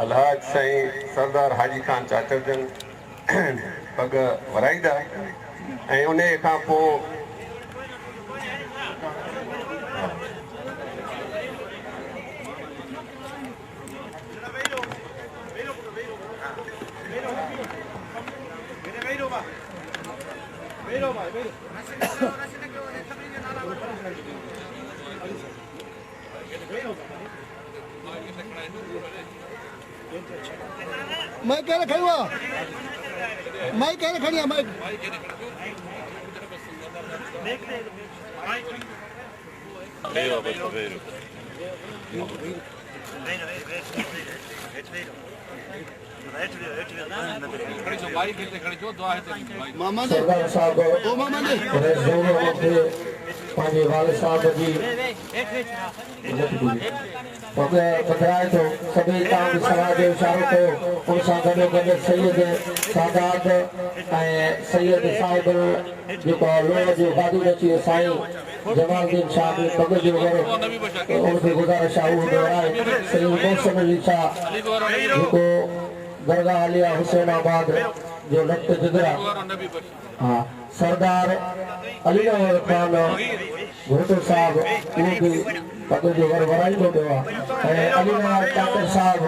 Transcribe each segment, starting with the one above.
अलहाज साईं सरदार हाजी खान चाचर जन पग वराईंदा ऐं उन खां पोइ मैं कह रहा खड़ी हुआ मैं कह रहा खड़ी है मैं मामा ने ओ मामा ने पांचे वाले साहब जी बधाए तो सभी ताम समाज के इशारों को उन सागरों के सैयद सादात सैयद साहिब जो लोग जो गादी रची साईं जमालुद्दीन शाह के पग जो करो उनके गुजारिश आहे दोहराए सैयद मौसम अली शाह जो दरगाह आलिया हुसैनाबाद जो रक्त जिगरा हाँ सरदार अली खान भुट्टो साहब वो भी पग जो वरवराई को देवा अली डॉक्टर साहब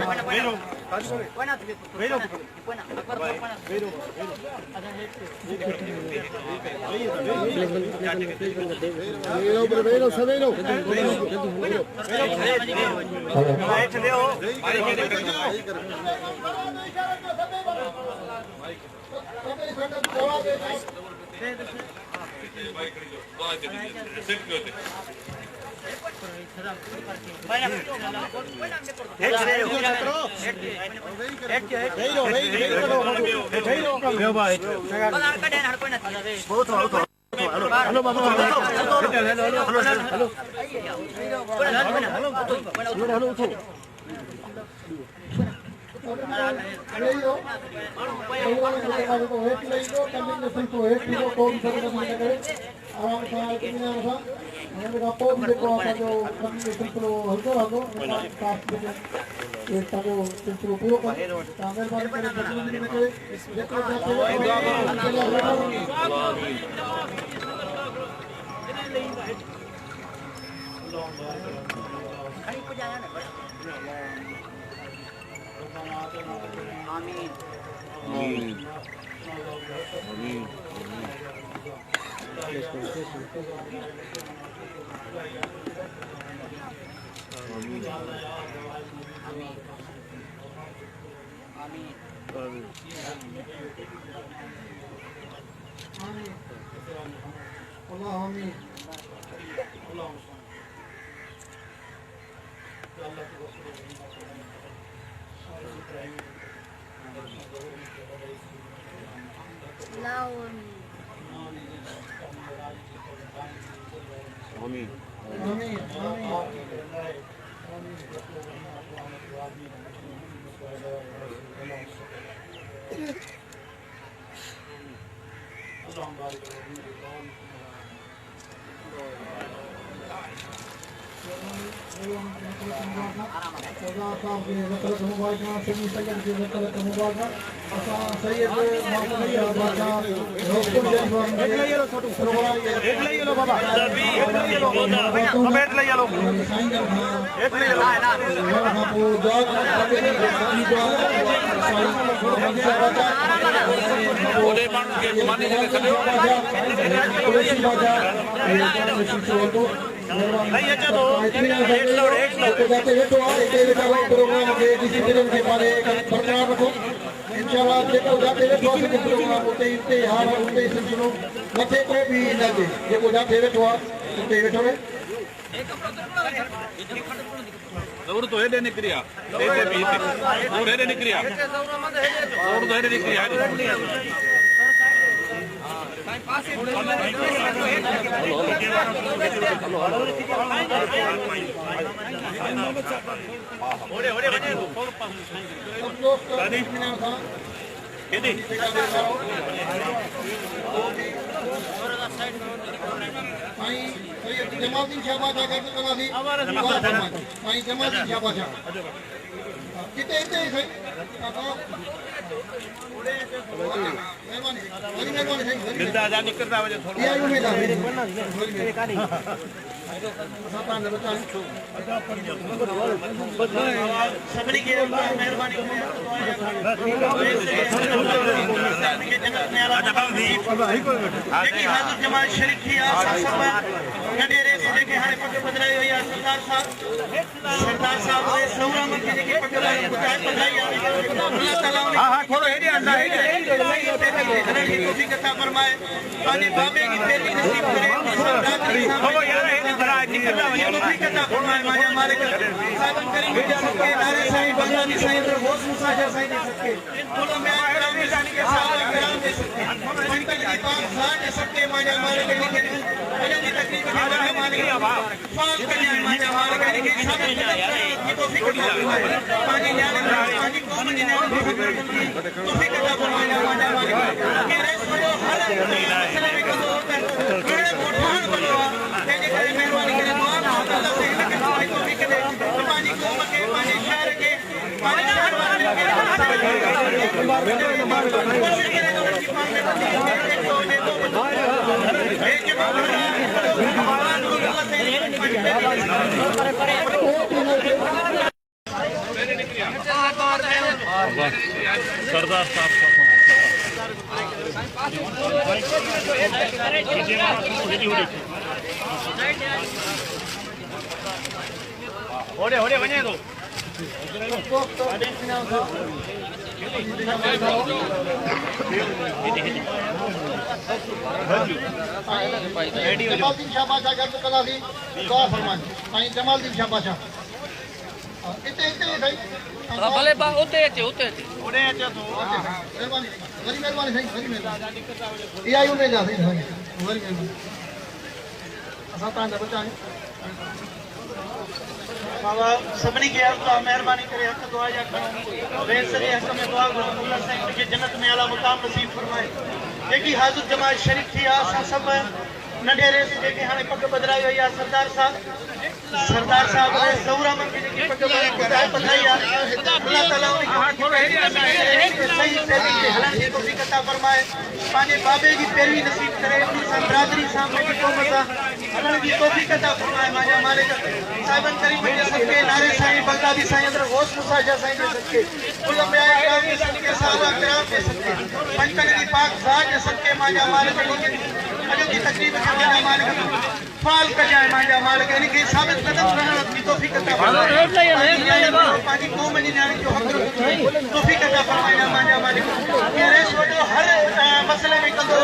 तो हेडे निकरिया और हेडे निकरिया और तो हेडे निकरिया ओडे ओडे बजे केदी जमालुद्दीन शाह बादशाह गॾु कंदासीं साईं जमालुद्दीन शाह बादशाह हिते हिते ई साईं सभिनी खे महिरबानी जमात शरीक थी नंढेरे जेके हाणे पग बदिराई वई आहे सरदार साहब सौरामन खे जेके पग बदिराई आहे अल्लाह ताला तौफीक अता फरमाए पंहिंजे बाबे की पैरवी नसीब करे तौफीक अता फरमाए माया मालिक साहिबन करीम जा सके नारे साईं बंगाली साईं तो होश मुसाशा साईं दे सके फुल में कराम के साहब कराम दे सके पंकज की पाक साथ दे सके माया मालिक के अजय की तकलीफ में माया मालिक फाक कन्या माया मालिक के साबित की तौफीक अता फरमाए पानी न्याय पानी कौम जी ने तौफीक अता फरमाए माया मालिक के रेस में हर मसले में कदो होकर बड़े मोठान बनो तेरे करे मेहरबानी करे दुआ अल्लाह से इनके तौफीक दे पानी कौम के पानी शहर के पानी शहर वाले के कोशिश करे तो उनकी पान में बंदी एक तो ये दो एक के बाद अल्लाह से सरदार साहब होड़े होड़े वने दो जमालुद्दीन शाह बादशाह गॾु कंदासीं दुआ फरमाए साईं जमालुद्दीन शाह बादशाह हिते हिते साईं भले बा उते अचे महिरबानी वरी महिरबानी साईं वरी महिरबानी इहा ई उमेद आहे साईं वरी महिरबानी असां तव्हांजा बचा आहियूं बाबा सभिनी खे अल्लाह महिरबानी करे हक़ दुआ जा करो वेसरे हक़ में दुआ करो अल्लाह साईं उनखे जन्नत में आला मुक़ाम नसीब फरमाए जेकी हाज़िर जमात शरीक थी आहे असां सभु नंढेरे जेके हाणे पग बदिराई वई आहे सरदार साहब सौरामन खे जेकी पग बदिराई आहे अल्लाह ताला उनखे सही पैरवी ते हलण जी तौफीक अता फरमाए पंहिंजे बाबे जी पैरवी नसीब करे उन सां बिरादरी सां पंहिंजी क़ौम सां हलण जी तौफीक अता फरमाए माया मालिक साहिबन करीम जे सदके नारे साईं बगदादी साईं अंदर होश मुसाशा साईं जे सदके कुल में आए कराम के सदके साहबा कराम के सदके पंचन की पाक ज़ात जे सदके माया मालिक अजो की तकलीफ के माया मालिक फाल कर जाए माया मालिक यानी कि साबित कदम रहने की तौफीक अता फरमाए पानी कौम जी ने जो हक तौफीक अता फरमाए माया मालिक ये रेस जो हर मसले में कदो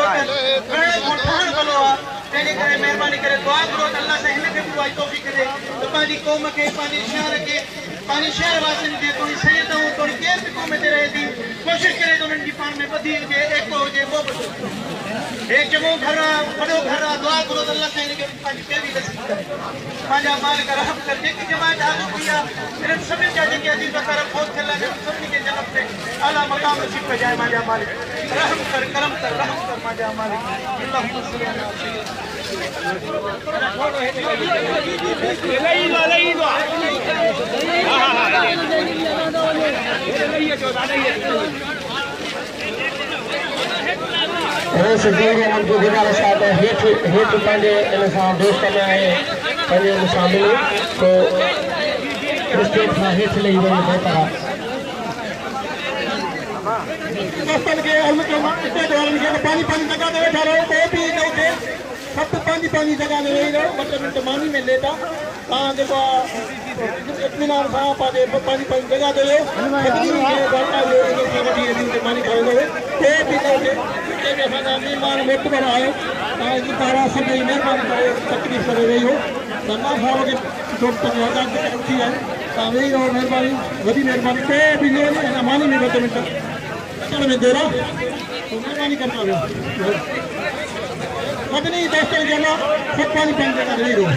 बड़े मुठान बनो तेरे करे मेहरबानी करे दुआ करो अल्लाह से हिन के दुआ तौफीक दे तो पानी कौम के पानी शहर वासिन के कोई सैयद हो कोई केर भी कौम में रहे थी कोशिश करे तो उनकी पान में बदी जे एक हो जे वो एक जगो घर बड़ो घर दुआ करो अल्लाह से इनके पानी के भी नसीब करे माया मालिक रहम कर दे कि जमात हाजिर किया इन सभी जाने के अजीज वकर बहुत खेला के सभी के जन्नत में आला मकाम नसीब कर जाए माया मालिक रहम कर करम कर माया मालिक अल्लाहुम्मा सल्ली अला हेठि पंहिंजे इन सां दोस्त में आहे पंहिंजे इन सां मिली तो स्टेज खां हेठि लही वञे बहितर आहे दोस्तनि खे स्टेज वारनि खे पंहिंजी पंहिंजी जॻह ते वेठा रहो को बि न उथे सभु पंहिंजी पंहिंजी जॻह ते वेही रहो ॿ टे मिंट मानी में लेटा तव्हां जेको आहे इत्मीनान सां पंहिंजी पंहिंजी जॻह ते मानी खाईंदो को बि न उथे असांजा महिमान मोटबर आहे तव्हांजी पारां सभई महिरबानी करे तकलीफ़ करे वेही हो सरदार साहब खे थी आहे तव्हां वेही रहो महिरबानी वॾी महिरबानी को बि न वञे हिन मानी में ॿ टे मिंट अचण में देर आहे महिरबानी कंदा वियो सभिनी दोस्तनि खे मां सभु पंहिंजी पंहिंजी जॻह वेही रहो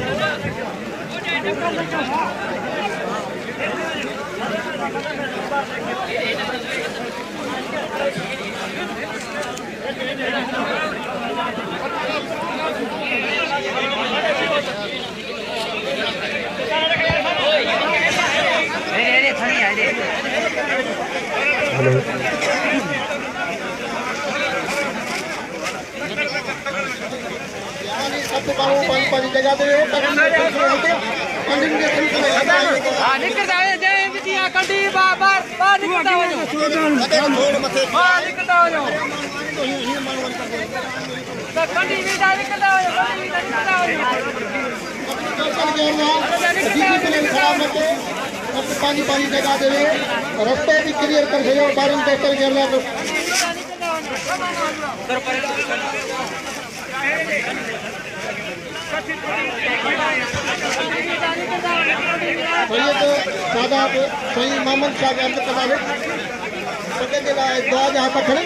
सब माण्हू पंहिंजी जॻह ते वियो निकिरंदा वञो जय विधिया कढी ॿाहिरि निकिरंदा वञो निकिरंदा वञो त कढी विधा निकिरंदा वञो पंहिंजी पंहिंजी जॻह ते वियो रस्तो बि क्लियर करे छॾियो ॿारनि दोस्तनि खे सादाब साईं मोहम्मद शाह खे अर्ज़ु कंदासीं सॼे जे लाइ दुआ जा हथ खणी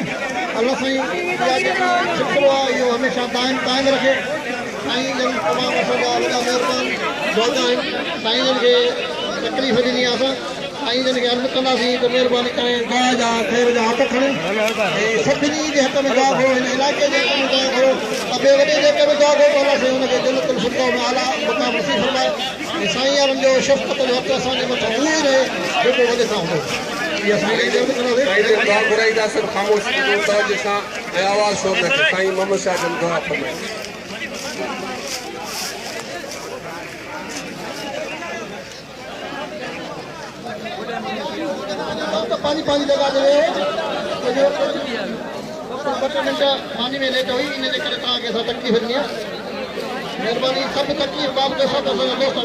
अल्लाह साईं इहा जेको सिलसिलो आहे इहो हमेशह क़ाइमु रखे साईं जन तमामु असांजा वॾा महिरबानी दुआ आहिनि साईं जन खे तकलीफ़ ॾिनी आहे असां साईं जन खे अर्ज़ु कंदासीं त महिरबानी करे दुआ जा ख़ैर जा हथ खणी ऐं सभिनी जे हथ में दुआ कयो हिन इलाइक़े जे हथ में दुआ कयो ॿिए वॾे जेके बि दुआ कयो त अलाह साईं हुनखे जन्नतुल फिरदौस में आला मुक़ाम नसीब फरमाए ऐं साईं यारनि जो शफ़क़त जो हथ असांजे मथां उहो ई रहे जेको वॾे सां हूंदो इहा साईं जी अर्ज़ु कंदासीं दुआ घुराईंदासीं ख़ामोशी जो तवजो सां ऐं आवाज़ छो न थिए साईं मोहम्मद शाह जन दुआ फरमाए पंहिंजी पंहिंजी जॻह ते वियो ॿ टे मिंट पानी में लेट हुई इन जे करे तव्हांखे असां तकलीफ़ ॾिनी आहे महिरबानी सभु तकलीफ़ बाबति सभु असांजा दोस्त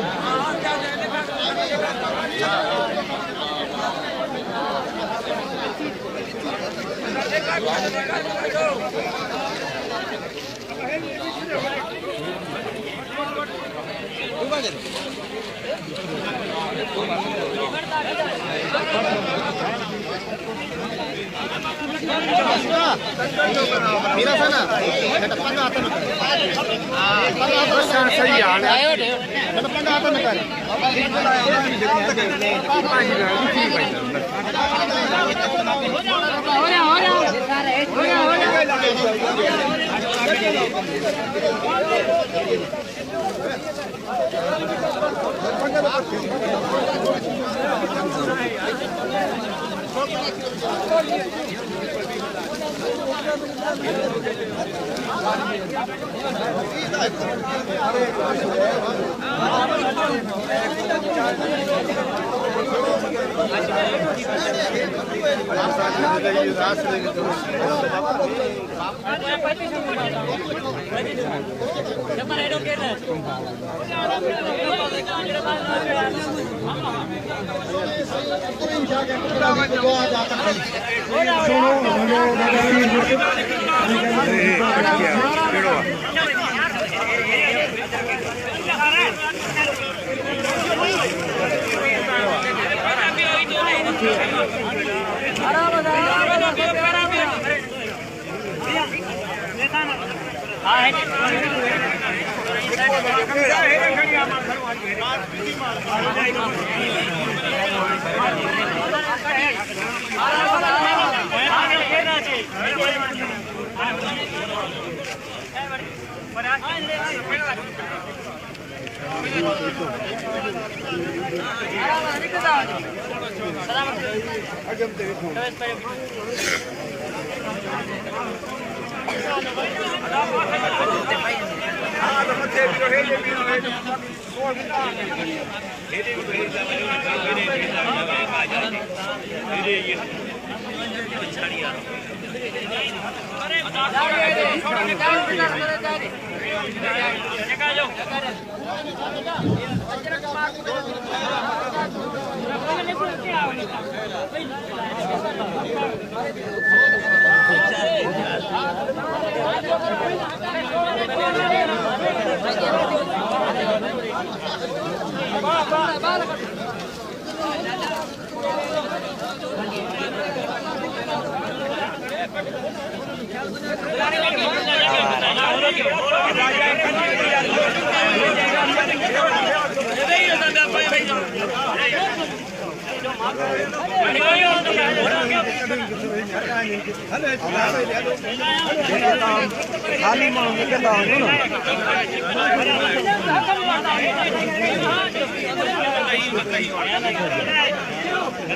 मीरा साना पंज हाथ में सही आहे पंज हाथ में करे खाली माण्हू निकिरंदा वञो न